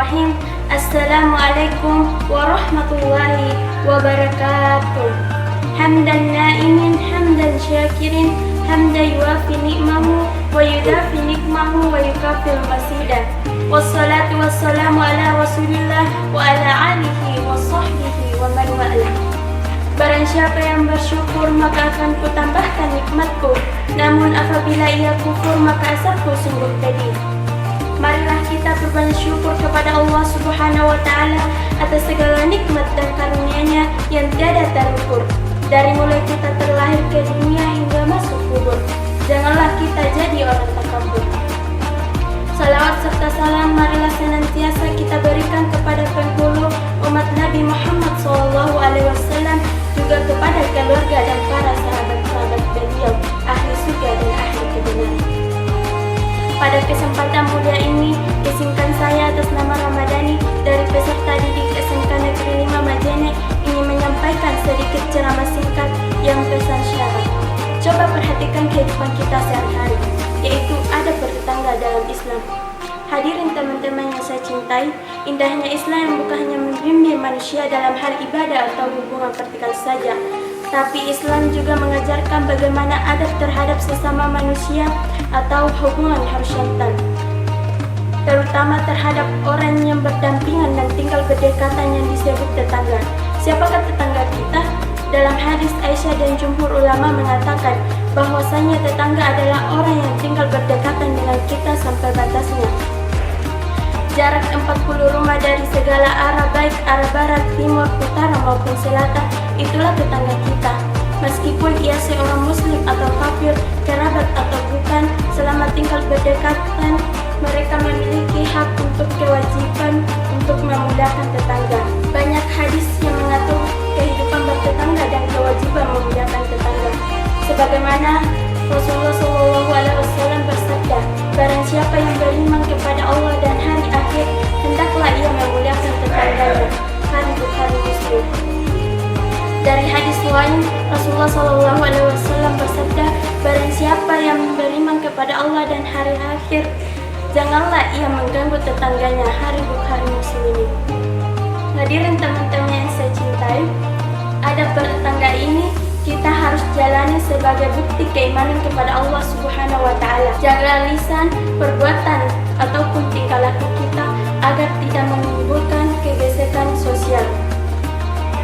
Bismillahirrahmanirrahim. Assalamualaikum warahmatullahi wabarakatuh. Hamdan na'imin, hamdan syakirin, hamdan yuafi ni'mahu wa yudafi nikmahu wa yukafil masidah. Wassalatu wassalamu ala rasulillah wa ala alihi wa sahbihi wa man wa'ala. Barang siapa yang bersyukur maka akan kutambahkan nikmatku, namun apabila ia kufur maka azabku sungguh pedih. Marilah kita berbanyak syukur kepada Allah Subhanahu wa Ta'ala atas segala nikmat dan karunia-Nya yang tiada terukur. Dari mulai kita terlahir ke dunia hingga masuk kubur, janganlah kita jadi orang takabur. Salawat serta salam marilah senantiasa kita berikan kepada penghulu umat Nabi Muhammad SAW, juga kepada keluarga dan para sahabat-sahabat beliau, ahli surga dan ahli kebenaran. Pada kesempatan mulia ini, izinkan saya atas nama Ramadhani dari peserta didik SMK Negeri 5 Majene ingin menyampaikan sedikit ceramah singkat yang pesan syarat. Coba perhatikan kehidupan kita sehari-hari, yaitu ada bertetangga dalam Islam. Hadirin teman-teman yang saya cintai, indahnya Islam yang bukan hanya membimbing manusia dalam hal ibadah atau hubungan vertikal saja, tapi Islam juga mengajarkan bagaimana adab terhadap sesama manusia atau hubungan horizontal, terutama terhadap orang yang berdampingan dan tinggal berdekatan yang disebut tetangga. Siapakah tetangga kita? Dalam hadis Aisyah dan jumhur ulama mengatakan bahwasanya tetangga adalah orang yang tinggal berdekatan dengan kita sampai batasnya. Jarak 40 rumah dari segala arah, baik arah barat, timur, utara maupun selatan, itulah tetangga kita. Meskipun ia seorang muslim atau kafir, kerabat atau bukan, selama tinggal berdekatan, mereka memiliki hak untuk kewajiban untuk memudahkan tetangga. Banyak hadis yang mengatur kehidupan bertetangga dan kewajiban memudahkan tetangga. Sebagaimana Rasulullah SAW bersabda, barang siapa yang beriman kepada Allah dan hari akhir, hendaklah ia memuliakan tetangganya. Hadis Bukhari Muslim. Dari hadis lain, Rasulullah SAW bersabda, barang siapa yang beriman kepada Allah dan hari akhir, janganlah ia mengganggu tetangganya. Hadis Bukhari Muslim. Hadirin teman-teman yang saya cintai, adab bertetangga ini kita harus jalani sebagai bukti keimanan kepada Allah Subhanahu wa Ta'ala. Jaga lisan, perbuatan ataupun tingkah laku kita agar tidak menimbulkan kegesekan sosial.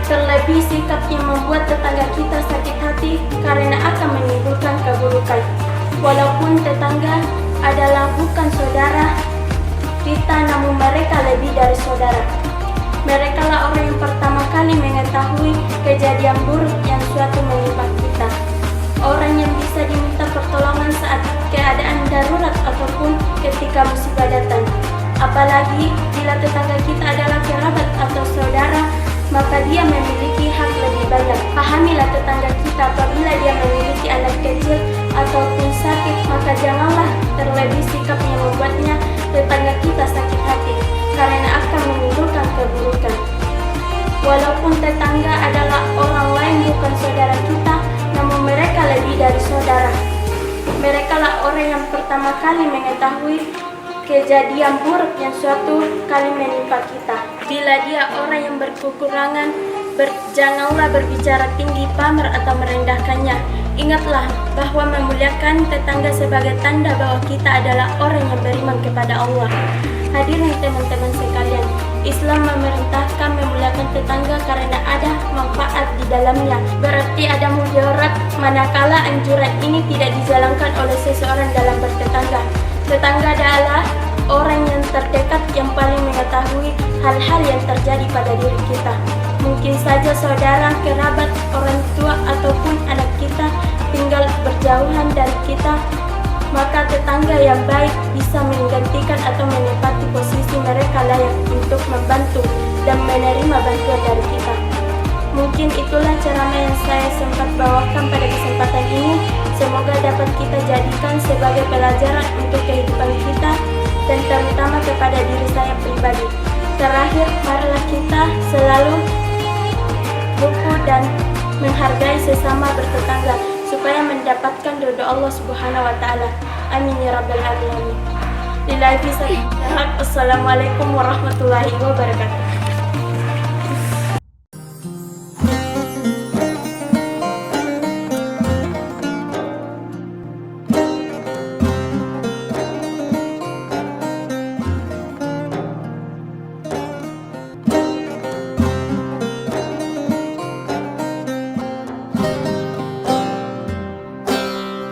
Terlebih sikap yang membuat tetangga kita sakit hati karena akan menimbulkan keburukan. Walaupun tetangga adalah bukan saudara kita, namun mereka lebih dari saudara. Mereka lah orang yang pertama kali mengetahui kejadian buruk yang suatu menimpa kita. Orang yang bisa diminta pertolongan saat keadaan darurat ataupun ketika musibah datang. Apalagi bila tetangga kita adalah kerabat atau saudara, maka dia memiliki hak lebih banyak. Pahamilah tetangga kita apabila dia memiliki anak kecil ataupun sakit, maka janganlah terlebih sikap yang membuatnya tetangga kita sakit hati, karena akan menimbulkan keburukan. Walaupun tetangga adalah orang lain bukan saudara kita, namun mereka lebih dari saudara. Mereka lah orang yang pertama kali mengetahui kejadian buruk yang suatu kali menimpa kita. Bila dia orang yang berkekurangan, janganlah berbicara tinggi, pamer atau merendahkannya. Ingatlah bahwa memuliakan tetangga sebagai tanda bahwa kita adalah orang yang beriman kepada Allah. Hadirin teman-teman sekalian, Islam memerintahkan memuliakan tetangga karena ada manfaat di dalamnya. Berarti ada mudarat manakala anjuran ini tidak dijalankan oleh seseorang dalam bertetangga. Tetangga adalah orang yang terdekat yang paling mengetahui hal-hal yang terjadi pada diri kita. Mungkin saja saudara, kerabat, orang tua, ataupun anak kita tinggal berjauhan dari kita, maka tetangga yang baik bisa menggantikan atau menempati posisi mereka layak untuk membantu dan menerima bantuan dari kita. Mungkin itulah ceramah yang saya sempat bawakan pada kesempatan ini. Semoga dapat kita jadikan sebagai pelajaran untuk kehidupan kita dan terutama kepada diri saya pribadi. Terakhir, marilah kita selalu buku dan menghargai sesama bertetangga supaya mendapatkan ridho Allah Subhanahu wa Ta'ala. Amin ya rabbal alamin. Lillahi fisabilillah. Assalamualaikum warahmatullahi wabarakatuh.